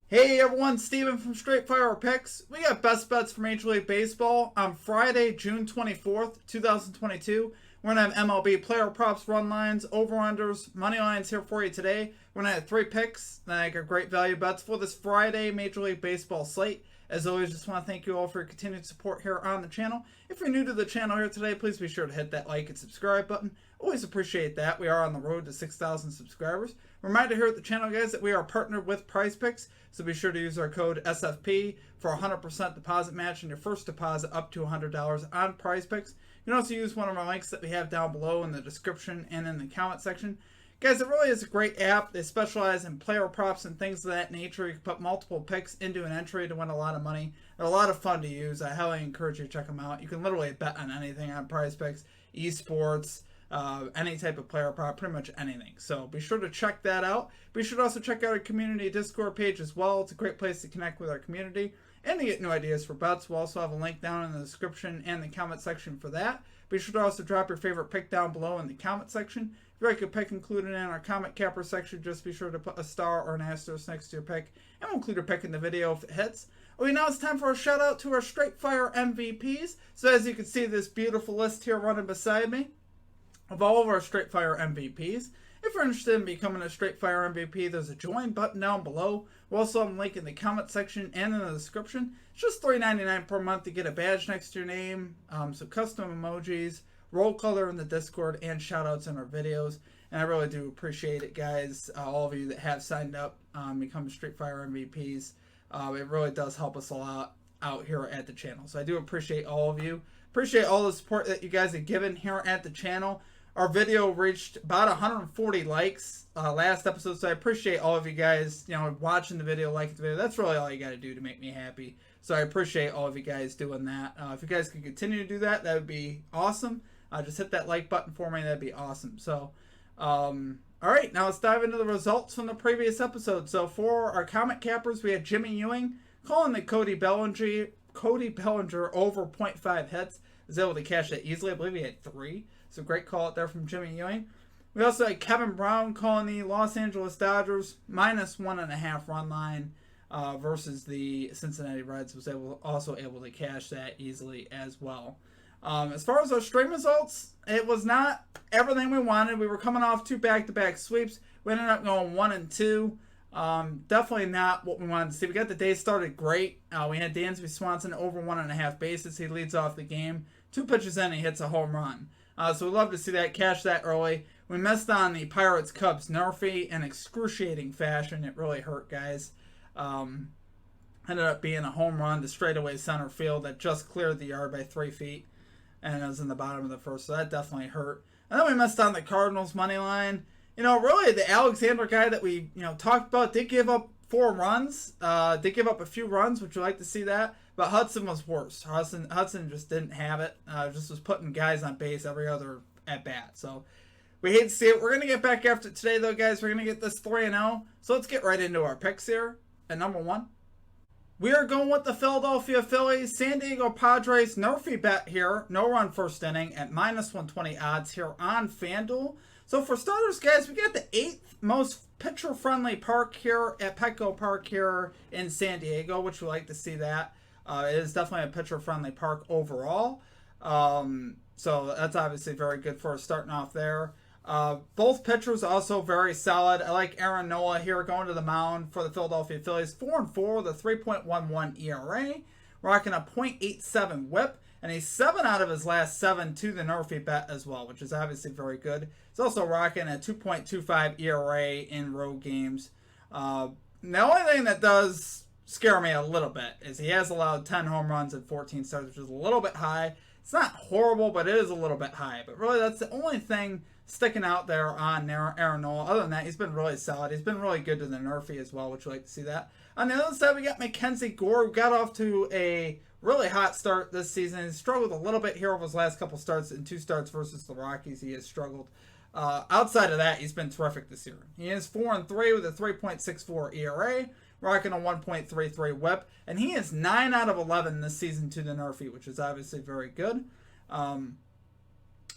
Hey everyone, Steven from Straight Fire Picks. We got best bets for Major League Baseball on Friday, June 24th, 2022. We're going to have MLB player props, run lines, over-unders, money lines here for you today. We're going to have 3 picks that are great value bets for this Friday Major League Baseball slate. As always, just want to thank you all for your continued support here on the channel. If you're new to the channel here today, please be sure to hit that like and subscribe button. Always appreciate that. We are on the road to 6,000 subscribers. Reminder here at the channel, guys, that we are partnered with Prize Picks, so be sure to use our code SFP for a 100% deposit match and your first deposit up to $100 on Prize Picks. You can also use one of our links that we have down below in the description and in the comment section. Guys, it really is a great app. They specialize in player props and things of that nature. You can put multiple picks into an entry to win a lot of money. They're a lot of fun to use. I highly encourage you to check them out. You can literally bet on anything on Prize Picks, esports, any type of player prop, pretty much anything. So be sure to check that out. Be sure to also check out our community Discord page as well. It's a great place to connect with our community and to get new ideas for bets. We'll also have a link down in the description and the comment section for that. Be sure to also drop your favorite pick down below in the comment section. If you like a pick included in our comment capper section, just be sure to put a star or an asterisk next to your pick, and we'll include your pick in the video if it hits. Okay, now it's time for a shout out to our Straight Fire MVPs. So as you can see, this beautiful list here running beside me of all of our Straight Fire MVPs. If you're interested in becoming a Straight Fire MVP, there's a join button down below. We'll also have a link in the comment section and in the description. It's just $3.99 per month to get a badge next to your name, some custom emojis, roll color in the Discord, and shoutouts in our videos. And I really do appreciate it, guys. All of you that have signed up, become Straight Fire MVPs. It really does help us a lot out here at the channel. So I do appreciate all of you. Appreciate all the support that you guys have given here at the channel. Our video reached about 140 likes last episode, so I appreciate all of you guys, watching the video, liking the video. That's really all you got to do to make me happy. So I appreciate all of you guys doing that. If you guys could continue to do that, that would be awesome. Just hit that like button for me. That'd be awesome. So, all right, now let's dive into the results from the previous episode. So for our comment cappers, we had Jimmy Ewing calling the Cody Bellinger over 0.5 hits. Was able to cash that easily. I believe he had 3. So great call out there from Jimmy Ewing. We also had Kevin Brown calling the Los Angeles Dodgers minus 1.5 run line versus the Cincinnati Reds. Was also able to cash that easily as well. As far as our stream results, it was not everything we wanted. We were coming off 2 back-to-back sweeps. We ended up going 1 and 2. Definitely not what we wanted to see. We got the day started great. We had Dansby Swanson over 1.5 bases. He leads off the game. 2 pitches in, he hits a home run. So we'd love to see that, cash that early. We missed on the Pirates-Cubs NRFI in excruciating fashion. It really hurt, guys. Ended up being a home run to straightaway center field that just cleared the yard by 3 feet. And it was in the bottom of the first, so that definitely hurt. And then we missed on the Cardinals money line. Really, the Alexander guy that we, talked about did give up 4 runs. Did give up a few runs, which we like to see that. But Hudson was worse. Hudson just didn't have it. Just was putting guys on base every other at bat. So we hate to see it. We're going to get back after today, though, guys. We're going to get this 3-0. So let's get right into our picks here. At number 1, we are going with the Philadelphia Phillies. San Diego Padres NRFI bet here. No run first inning at minus 120 odds here on FanDuel. So for starters, guys, we got the 8th most pitcher-friendly park here at Petco Park here in San Diego, which we like to see that. It is definitely a pitcher-friendly park overall. So that's obviously very good for us starting off there. Both pitchers also very solid. I like Aaron Nola here going to the mound for the Philadelphia Phillies. 4-4 with a 3.11 ERA, rocking a .87 WHIP, and he's 7 out of his last 7 to the NRFI bet as well, which is obviously very good. He's also rocking a 2.25 ERA in road games. The only thing that does scare me a little bit is he has allowed 10 home runs in 14 starts, which is a little bit high. It's not horrible, but it is a little bit high. But really, that's the only thing sticking out there on Aaron Nola. Other than that, he's been really solid. He's been really good to the NRFI as well, which we like to see that. On the other side, we got Mackenzie Gore, who got off to a really hot start this season. He struggled a little bit here over his last couple starts. In 2 starts versus the Rockies, he has struggled. Outside of that, he's been terrific this year. He is 4-3 with a 3.64 ERA, rocking a 1.33 WHIP, and he is 9 out of 11 this season to the NRFI, which is obviously very good.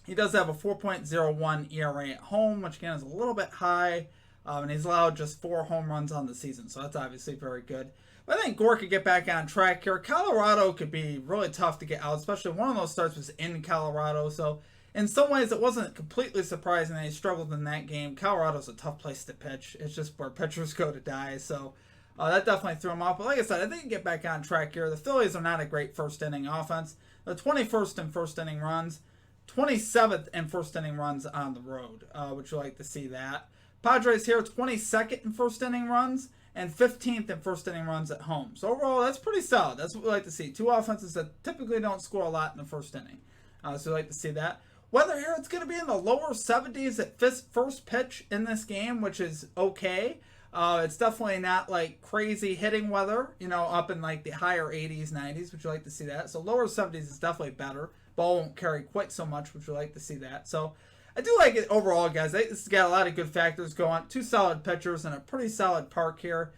He does have a 4.01 ERA at home, which again is a little bit high. And he's allowed just 4 home runs on the season, so that's obviously very good. But I think Gore could get back on track here. Colorado could be really tough to get out, especially one of those starts was in Colorado. So in some ways, it wasn't completely surprising that he struggled in that game. Colorado's a tough place to pitch. It's just where pitchers go to die. So that definitely threw him off. But like I said, I think he can get back on track here. The Phillies are not a great first inning offense. They're 21st in first inning runs, 27th in first inning runs on the road, which you like to see that. Padres here, 22nd in first inning runs and 15th in first inning runs at home. So overall, that's pretty solid. That's what we like to see. Two offenses that typically don't score a lot in the first inning. So we like to see that. Weather here, it's going to be in the lower 70s at first pitch in this game, which is okay. It's definitely not like crazy hitting weather, up in like the higher 80s, 90s, which you like to see that. So lower 70s is definitely better. Ball won't carry quite so much, which you like to see that. So I do like it overall, guys. It's got a lot of good factors going. 2 solid pitchers and a pretty solid park here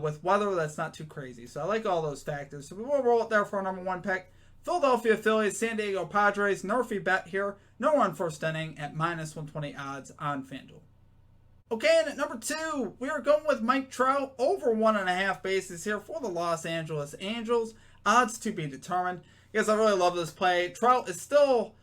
with weather that's not too crazy. So I like all those factors. So we will roll it there for our number 1 pick. Philadelphia Phillies, San Diego Padres, NRFI bet here. No run first inning at -120 odds on FanDuel. Okay, and at number 2, we are going with Mike Trout over 1.5 bases here for the Los Angeles Angels. Odds to be determined. Because I really love this play. Trout is still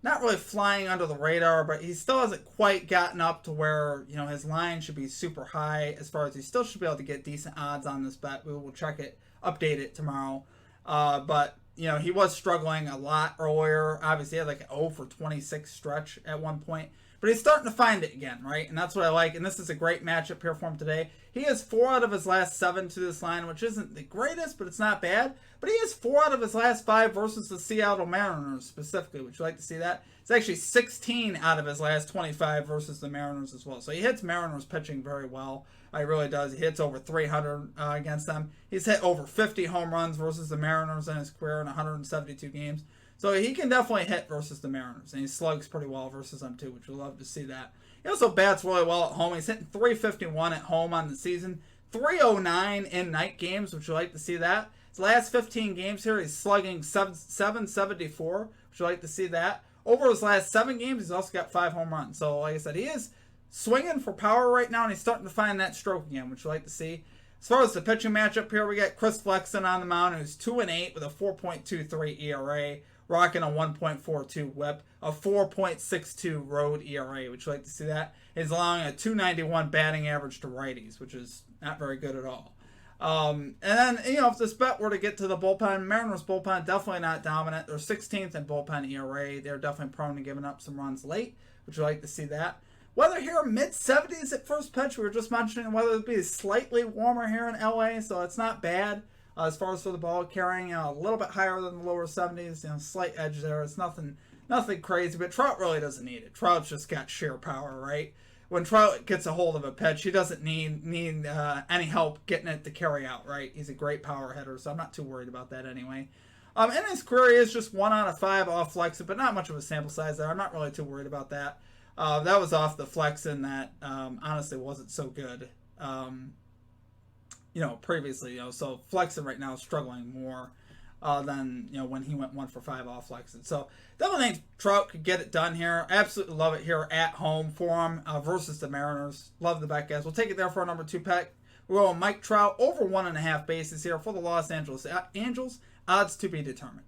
not really flying under the radar, but he still hasn't quite gotten up to where, his line should be super high as far as he still should be able to get decent odds on this bet. We will check it, update it tomorrow. But, he was struggling a lot earlier. Obviously, he had like an 0 for 26 stretch at one point. But he's starting to find it again, right? And that's what I like. And this is a great matchup here for him today. He has 4 out of his last 7 to this line, which isn't the greatest, but it's not bad. But he has 4 out of his last 5 versus the Seattle Mariners specifically. Would you like to see that? It's actually 16 out of his last 25 versus the Mariners as well. So he hits Mariners pitching very well. He really does. He hits over 300 against them. He's hit over 50 home runs versus the Mariners in his career in 172 games. So he can definitely hit versus the Mariners, and he slugs pretty well versus them too, which we'll love to see that. He also bats really well at home. He's hitting 351 at home on the season, 309 in night games, which you like to see that. His last 15 games here, he's slugging 774, which you like to see that. Over his last 7 games, he's also got 5 home runs. So like I said, he is swinging for power right now, and he's starting to find that stroke again, which you like to see. As far as the pitching matchup here, we got Chris Flexen on the mound, who's 2-8 with a 4.23 ERA. Rocking a 1.42 whip, a 4.62 road ERA, which you like to see that. He's allowing a 291 batting average to righties, which is not very good at all. And then, if this bet were to get to the bullpen, Mariners bullpen definitely not dominant. They're 16th in bullpen ERA. They're definitely prone to giving up some runs late, which you like to see that. Weather here, mid-70s at first pitch. We were just mentioning weather would be slightly warmer here in LA, so it's not bad. As far as for the ball carrying, a little bit higher than the lower 70s, slight edge there. It's nothing crazy, but Trout really doesn't need it. Trout's just got sheer power, right? When Trout gets a hold of a pitch, he doesn't need any help getting it to carry out, right? He's a great power hitter, so I'm not too worried about that anyway. In his career, he is just 1 out of 5 off Flexen, but not much of a sample size there. I'm not really too worried about that. That was off the Flexen that honestly wasn't so good. Previously, so Flexen right now is struggling more than, when he went 1 for 5 off Flexen. So definitely think Trout could get it done here. Absolutely love it here at home for him versus the Mariners. Love the bet, guys. We'll take it there for our number 2 pick. We're going Mike Trout over 1.5 bases here for the Los Angeles Angels. Odds to be determined.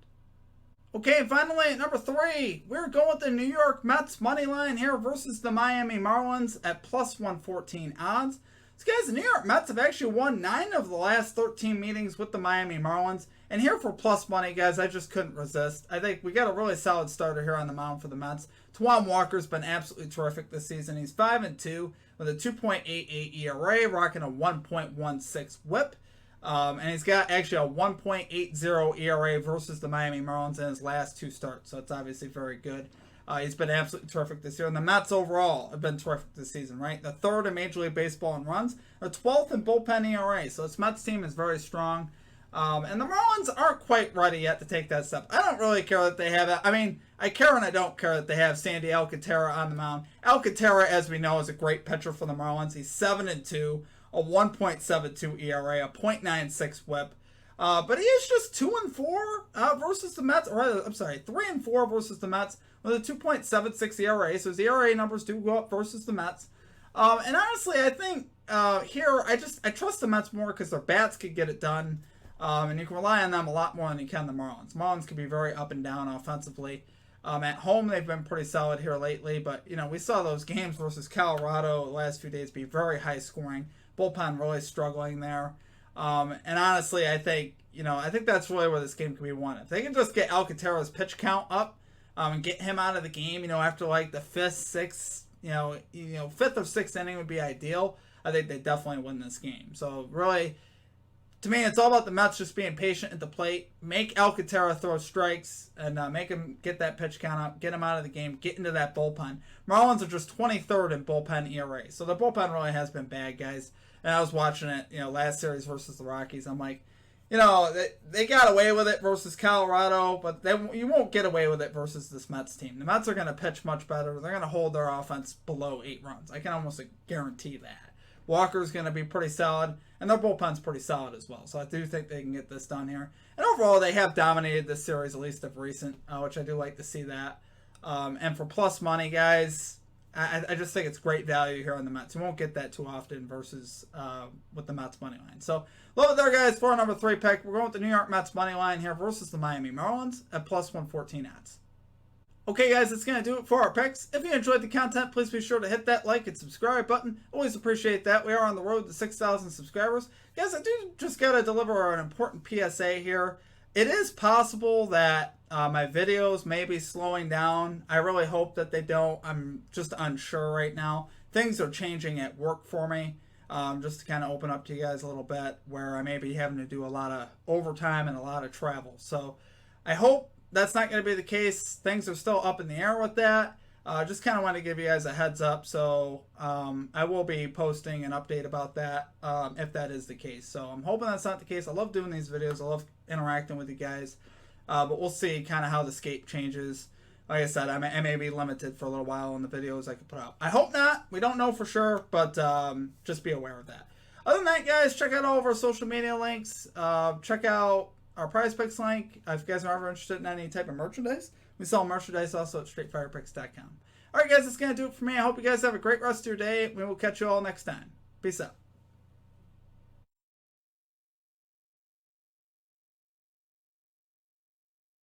Okay, and finally at number 3, we're going with the New York Mets money line here versus the Miami Marlins at +114 odds. So guys, the New York Mets have actually won 9 of the last 13 meetings with the Miami Marlins. And here for plus money, guys, I just couldn't resist. I think we got a really solid starter here on the mound for the Mets. Taijuan Walker's been absolutely terrific this season. He's 5-2 with a 2.88 ERA, rocking a 1.16 whip. And he's got actually a 1.80 ERA versus the Miami Marlins in his last 2 starts. So it's obviously very good. He's been absolutely terrific this year. And the Mets overall have been terrific this season, right? The 3rd in Major League Baseball in runs. The 12th in bullpen ERA. So this Mets team is very strong. And the Marlins aren't quite ready yet to take that step. I don't really care that they have it. I mean, I care and I don't care that they have Sandy Alcantara on the mound. Alcantara, as we know, is a great pitcher for the Marlins. He's 7-2, a 1.72 ERA, a 0.96 whip. But he is just 2-4 versus the Mets. Or I'm sorry, 3-4 versus the Mets with a 2.76 ERA. So his ERA numbers do go up versus the Mets. And honestly, I think here I trust the Mets more because their bats could get it done, and you can rely on them a lot more than you can the Marlins. Marlins can be very up and down offensively. At home, they've been pretty solid here lately, but we saw those games versus Colorado the last few days be very high scoring. Bullpen really struggling there, and honestly, I think that's really where this game can be won. If they can just get Alcantara's pitch count up, and get him out of the game, after like the fifth, sixth, fifth or sixth inning would be ideal. I think they definitely win this game. So really, to me, it's all about the Mets just being patient at the plate. Make Alcantara throw strikes and make him get that pitch count up, get him out of the game, get into that bullpen. Marlins are just 23rd in bullpen ERA. So the bullpen really has been bad, guys. And I was watching it, last series versus the Rockies. I'm like, they got away with it versus Colorado, but you won't get away with it versus this Mets team. The Mets are going to pitch much better. They're going to hold their offense below 8 runs. I can almost guarantee that. Walker's going to be pretty solid, and their bullpen's pretty solid as well. So I do think they can get this done here. And overall, they have dominated this series, at least of recent, which I do like to see that. And for plus money, guys, I just think it's great value here on the Mets. You won't get that too often versus with the Mets money line. So love it there, guys. For our number 3 pick, we're going with the New York Mets money line here versus the Miami Marlins at plus 114 odds. Okay, guys, that's going to do it for our picks. If you enjoyed the content, please be sure to hit that like and subscribe button. Always appreciate that. We are on the road to 6,000 subscribers. Guys, I do just got to deliver an important PSA here. It is possible that my videos may be slowing down. I really hope that they don't. I'm just unsure right now. Things are changing at work for me. Just to kind of open up to you guys a little bit, where I may be having to do a lot of overtime and a lot of travel. So I hope that's not going to be the case. Things are still up in the air with that. Just kind of want to give you guys a heads up. So I will be posting an update about that if that is the case. So I'm hoping that's not the case. I love doing these videos. I love interacting with you guys. But we'll see kind of how the scape changes. Like I said, I may be limited for a little while on the videos I can put out. I hope not. We don't know for sure, but just be aware of that. Other than that, guys, check out all of our social media links. Check out our Prize Picks link. If you guys are ever interested in any type of merchandise, we sell merchandise also at straightfirepicks.com. All right, guys, that's going to do it for me. I hope you guys have a great rest of your day. We will catch you all next time. Peace out.